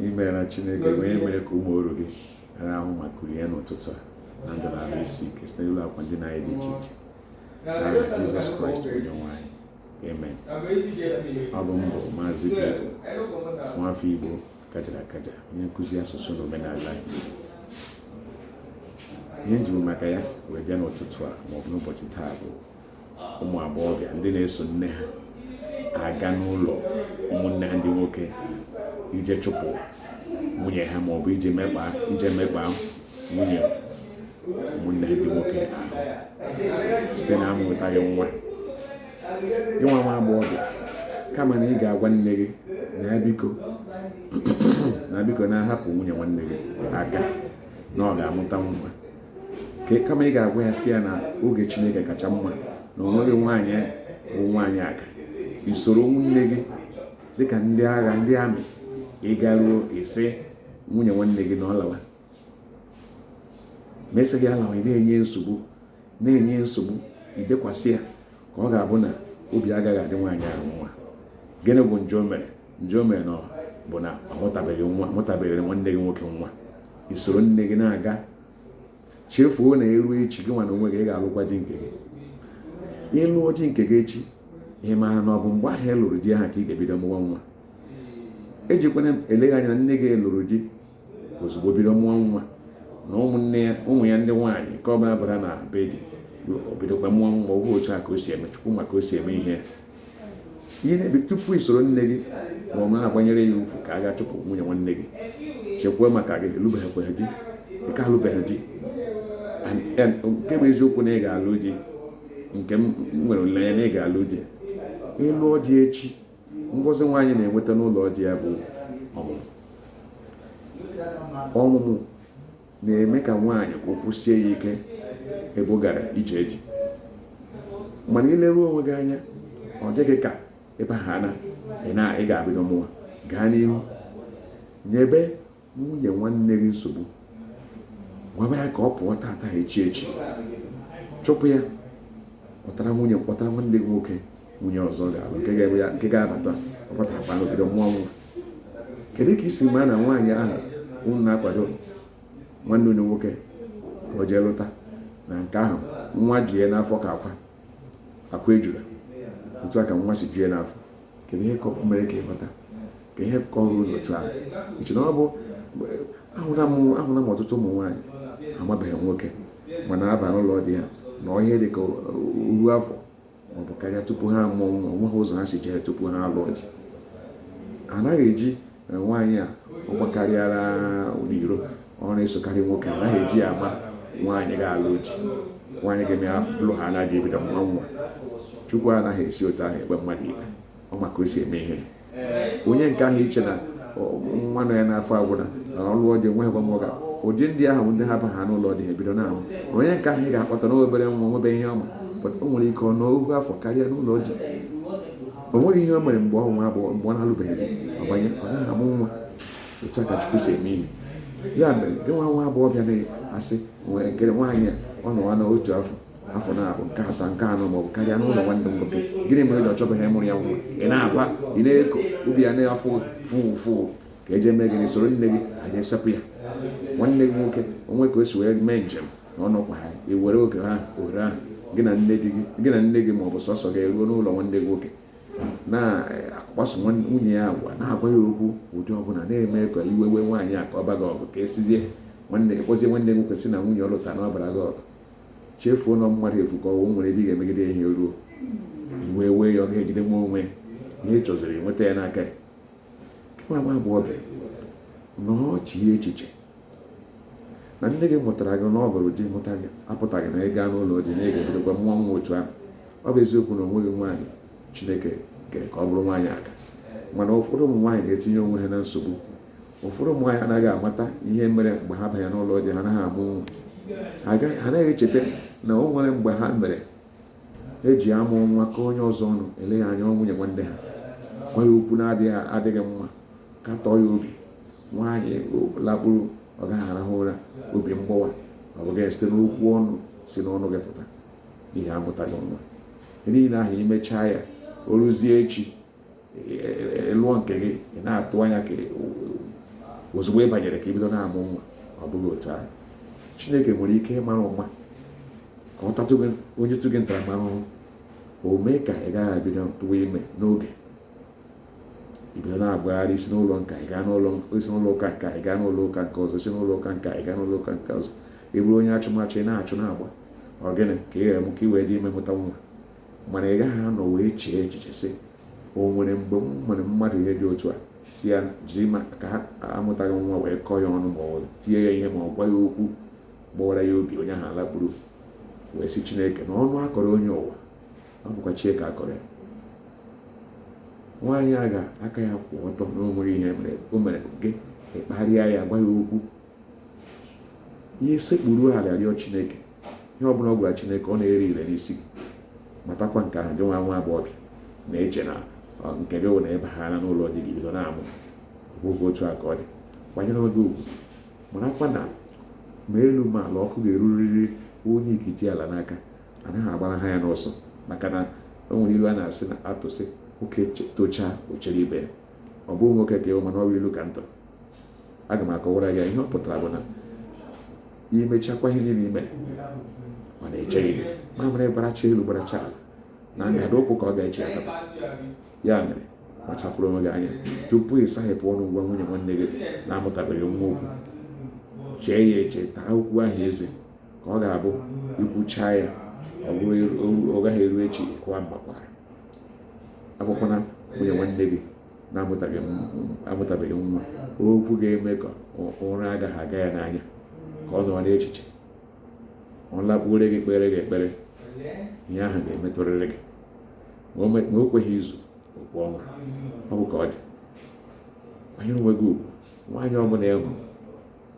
imeela Chineke onye mere ka ụmụ oru gị ahụ ma kulie n'ụtụtụ a na ndụ na ahụ isi ike site n'ụlọ akwa ndị na-anyị dị iche iche n'aha Jizọs Kraịst onye nwanyị amen. Ọ bụ mbụ Maazị Biko nwafọ Igbo kajara akaja, onye nkụzi asụsụ na omenala Igbo. Ihe njibu maka ya wee bịa n'ụtụtụ a maọbụ n'ụbọchị taa bụ ụmụ agbọghọbịa ndị na-eso nne ha aga n'ụlọ ụmụnne ha ndị nwoke ije chụpụ nwunye ha maọbụ ije mekpa nwunye ụmụnne ha ndị nwoke site na amụtaghị nwa. Ịnwa nwa agbọghọbịa kama na ị ga-agwa nne gị na biko na-ahapụ nwunye nwanne gị aka na ọ ga-amụta nwa, kama ị ga-agwa ya si ya na oge Chineke kacha mma na onweghị nwaanyị bụ nwaanyị aga isoro nwunne gị dịka ndị agha ndị amị ịgaruo isi nwunye nwanne gị na ọ lawa ma esi gị alawa na-enye nsogbu idekwasị ya ka ọ ga-abụ na obi agaghị adị nwaanyị ahụ nwa. Gịnị bụ nje o mere na bụ na mụtabeghị nwanne gị nwoke nwa, isoro nne gị na-aga chefuo na eruo echi gị nwa na onwe gị ị ga-alụkwa di nke gị. Ịlụọ di nke gị echi ị maara na ọ bụ mgbe ahụ ị lụrụ di aha ka ị ga-ebido mụwa nwa. Ejikwana eleghị anya na nne gị lụrụ di ozugbo bido mụọ nwa na ụmụ ya ndị nwaanyị nke ọbụla bara na be di obidokwa mụọ nwa. Ọ bụ otu a ka o si eme Chukwu maka o si eme ihe tupu isoro nne gị ma ọ na-agbanyere ya ukwu ka a ga-achụpụ nwunye nwanne gị. Chekwaa maka gị elubeghịkwa di, ị ka alụbeghị di. Nke bụ eziokwu na ị ga-alụ di, nke m nwere olileanya na ị ga-alụ di. Ịlụọ di echi, ngọzi nwaanyị na-enweta n'ụlọ di ya bụ ọmụmụ na-eme ka nwaanyị kwụsie ya ike ebe ọ gara ije di. Mana ileruo onwe gị anya ọ dịghị ka ebe ha ị ga-abido mụwa, gaa n'ihu nyebe nwunye nwanne gị nsogbu, gwaba ya ka ọ pụọ tata echi chụpụ ya, kpọtara nwanne gị nwoke nwunye ọzọ ga-alụ nke ga-abata ọpụtara n'obodo mụọ nwa. Kedu ka isi maa na nwaanyị ahụ unu na-akwado nwanne onye nwoke ka o jee lụta na nke ahụ nwa ji ya n'afọ ka akwa ejula, otu a ka nwa si ju ya n'afọ? Kedu ihe mere ka ịghọta ka ihe kọrọ n'otu ahụ? Iche na ọ bụ ahụla m ọtụtụ ụmụ nwaanyị amabeghị nwoke mana aba n'ụlọ di ha na ihe dị ka oru afọ maọbụ karịa tupu ha mụọ nwa. Onweghị ụzọ ha si jere tupu ha alụọ di. Anaghị eji nwaanyị a ọ gbakarịara n'iro ọ na-esokarị nwoke, anaghị eji ya ama nwaanyị ga-alụ di. Nwaanyị ga-abụrụ ha anaghị ebido nwa nwa. Chukwu anaghị esi otu ahụ egbe mmadụ ikpe, ọ maka o si eme ihe. Onye nke ahụ iche na nwa nọ ya n'afọ agwụna na ọlụọ dị nwe gwa ụdị ndị ahụ ndị ha baha n'ụlọ dị ha ebido na-ahụ. Onye nke ahụ ị ga-akpọta n'obere nwa nwebeghị ihe ọma, o nwere ike ọ n'ohu afọ karịa n'ụlọ di. O nweghị ihe o mere mgbe ọ nwa abụọ mgbe ọ na-alụbeghị di, ọ naghị amụ nwa. Otu a ka Chukwu si eme ihe. Ya mere gị nwa agbọghọ bịa na-asị nkere nwaanyị a ọ nọwa n'otu afọ na-abụ nke atọ nke anọ maọbụ karịa n'ụlọ nwanne m nwoke. Gịnị mere ọ chọbeghị ịmụrụ ya nwa? Ị na-aba ị na-eko obi ya na-afụ fụ ka eje mee gịnị? Soro nne gị anyị esepụ ya. Nwanne gị nwoke onwe ka o si wee mee njem na ọnọkwa ha, i were ohere ahụ gị na nne gị maọbụ sọsọ gị eruo n'ụlọ nwanne gị nwoke na-akpaso nwunye ya agwa, na-agwa ya okwu ụdị ọbụla, na-eme ka iwe wee nwaanyị a ka ọ baga ọgụ, ka esizie kpọzie nwanne gị nwoke si na nwunye ọ lụta na ọ bara gị ọgụ. Chefuo na mmadụ efu ka ọ nwere ebe ị ga-emegide ihe ruo iwe wee ya ọ ga-ejide nwa onwe ihe ị chọziri nweta ya n'aka ya. Kama nwa agbọghọbịa nọọ chie echiche na nne gị mụtara gị na ọ bụrụ di mụta gị apụtaghị na ị gaa n'ụlọ di na ị ga-ebidokwa nwa nwa otu ahụ. Ọ bụ eziokwu na onweghị nwaanyị Chineke kere ka ọ bụrụ nwaanyị aga, mana ụfọdụ ụmụ nwaanyị na-etinye onwe ha na nsogbu. Ụfọdụ ụmụ nwaanyị anaghị amata ihe mere mgbe ha banye n'ụlọ di ha anaghị amụ nwa. Ha anaghị echeta na o nwere mgbe ha mere eji amụ nwa ka onye ọzọ ọnụ eleghị anya nwunye nwanne ha, gwa ya okwu na-adịghị mma, katọọ ya obi. Nwaanyị lakpuru ọ gaghị arahụ ụra, obi mgbawa, ọ bụghị site n'okwu ọnụ si n'ọnụ gị pụta n'ihi amụtaghị nwa. Niile ahụ imechaa ya o ruzie echi lụọ nke gị, ị na-atụ anya ka ozugbo ị banyere ka ibido na-amụ nwa. Ọ bụghị otu ahụ. Chineke nwere ike ịmara ụma ka ọ tatụ gị, onye tụ gị ntaramahụhụ, o mee ka ị gaghị ebido tụwa ime n'oge. Ibido na-agbagharị isi n'ụlọ nka ị gaa n'ụlọ ụka nka ị gaa n'ụlọ ụka nke ọzọ, si n'ụlọ ụka nka ị gaa n'ụlọ ụka nke ọzọ. Ị bụrụ onye achụmachụ ị na-achụ na-agba, ọ gịnị ka ị ga-eme ka ị wee dị ime mụta nwa? Mana ị gaghị anọ wee chee echiche sị o nwere mgbe m nwere mmadụ ihe dị otu a si ya jiri ka ha amụtaghị nwa wee kọọ ya ọnụ ma ọ tie ya ihe ma ọ gwa ya okwu gbawara ya obi, onye ahụ alakpuru wee sị Chineke na ọnụ akọrọ onye ụwa ọ bụkwa Chineke akọrọ ya. Nwaanyị a ga-aka ya kwụ ọtọ na o nwere ihe o mere gị, ịkparịa ya gwa ya okwu, ihe sekpuru ala rịọ Chineke, ihe ọbụla ọ gwara Chineke ọ na-ere ire n'isi gị. Matakwa nke ahụ gị nwa agbọghọbịa na-eche na nke gị na ịbaghara n'ụlọ dị gị bido na-amụ. Ọbụghị otu a ka ọ dị. Kwanyere oge ugwu, marakwa na ma elu ma ala ọkụ ga-erurịrị onye ikiti ala n'aka, anaghị agbara ha ya n'ọsọ. Maka na o nwere ilu a na-asị na atụsị nwoke tochaa o chere ibe ya. Ọ bụghị nwoke ka ịwụ, mana ọ bụ ilu ka ntọ. Aga m akọwara ya ihe ọ pụtara bụ na imechakwa ihe niile ime mana echeghị mamịrị gbaracha elu gbaracha ala na ngada ụkwụ ka ọ ga-eche atapa. Ya mere kpachapụrụ onwe gị anya tupu ị saghepụ ọnụ gwa nwunye nwanne gị na-amụtabeghị nwa okwu. Chee ya eche, taa okwu ahụ eze ka ọ ga-abụ ikwuchaa ya ọ gaghị eru echi kụwa mmakwara. Akwụkwọna nwunye nwanne gị na-amụtabeghị nwa okwu ga-eme ka ụra agaghị aga ya n'anya, ka ọ nọrọ n'echiche. Ọ lakpuore gị kpere gị ekpere, ihe ahụ ga-emetụrịrị gị. Ma o kweghị izu okwu ọnwa, ọ bụ ka ọ dị. Kwanyere onwe gị ugwu. Nwaanyị ọbụla ị hụrụ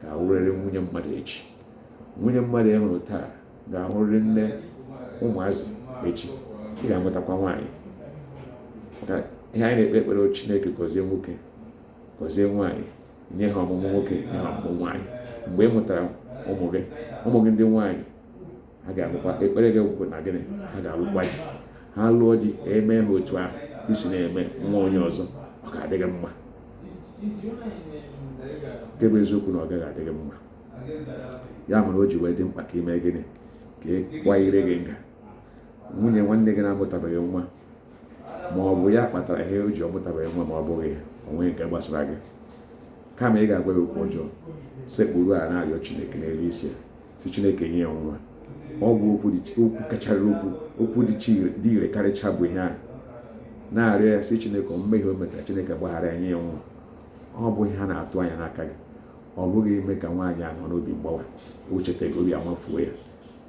ga-ahụrịrị nwunye mmadụ echi. Nwunye mmadụ ị hụrụ taa ga-ahụrịrị nne ụmụazị echi. Ị ga-amụtakwa nwaanyị. Maka ihe anyị na-ekpe ekpere Chineke gọzie nwoke gọzie nwaanyị, nye ha ọmụmụ nwoke, nye ha ọmụmụ nwaanyị. Mgbe ị mụtara ụmụ gị ndị nwaanyị, ha ga-amụkwa ekpere gị bụ na gịnị, ha ga-alụkwa di. Ha lụọ di, eme ha otu ahụ isi na-eme nwa onye ọzọ, ọ ga-adị gị mma. Nke bụ eziokwu na ọ gaghị adị gị mma. Ya mere o ji wee dị mkpa ka ime gịnị, ka ị kwanyere gị nga. Nwunye nwanne gị na-amụtabeghị nwa, ma ọ bụ ya kpatara ihe o ji ọmụtabeghị nwa, ma ọ bụghị ya, o nweghị nke gbasara gị. Kama ị ga-agwa ya okwu ọjọọ, sekpuru a na-arịọ Chineke n'elu isi ya, si Chineke nye ya nwa. Ọ bụ okwu kachara okwu dị ire karịcha bụ ihe ahụ. Na-arịọ ya si Chineke mmehie o metara, Chineke gbaghara ya, nye ya nwa. Ọ bụ ihe a na-atụ anya n'aka gị. Ọ bụghị ime ka nwaanyị anọ n'obi mgbawa, o cheta gị obi amafuo ya.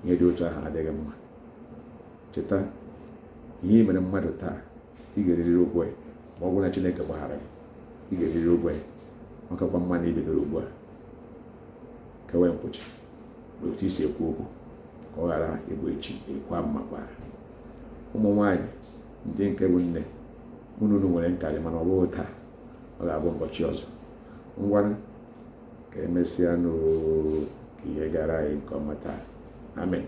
Ihe dị otu ahụ adịghị mma. Cheta ihe mere mmadụ taa, ị ga-eriri ụgwọ ya. Ma ọ bụrụ na Chineke gbaghara gị, ị ga-eriri ụgwọ ya. Ọ kakwa mma na ibidoro ugbu a kewe mkpuchi bụ otu isi ekwu okwu, ka ọ ghara ịbụ echi ịkwa mmakwara. Ụmụ nwaanyị ndị nke bụ nne, unu nwere nkarị, mana ọ bụghị taa, ọ ga-abụ ụbọchị ọzọ. Ngwanụ ka emesịa ka ihe gara anyị nke ọma taa. Amen.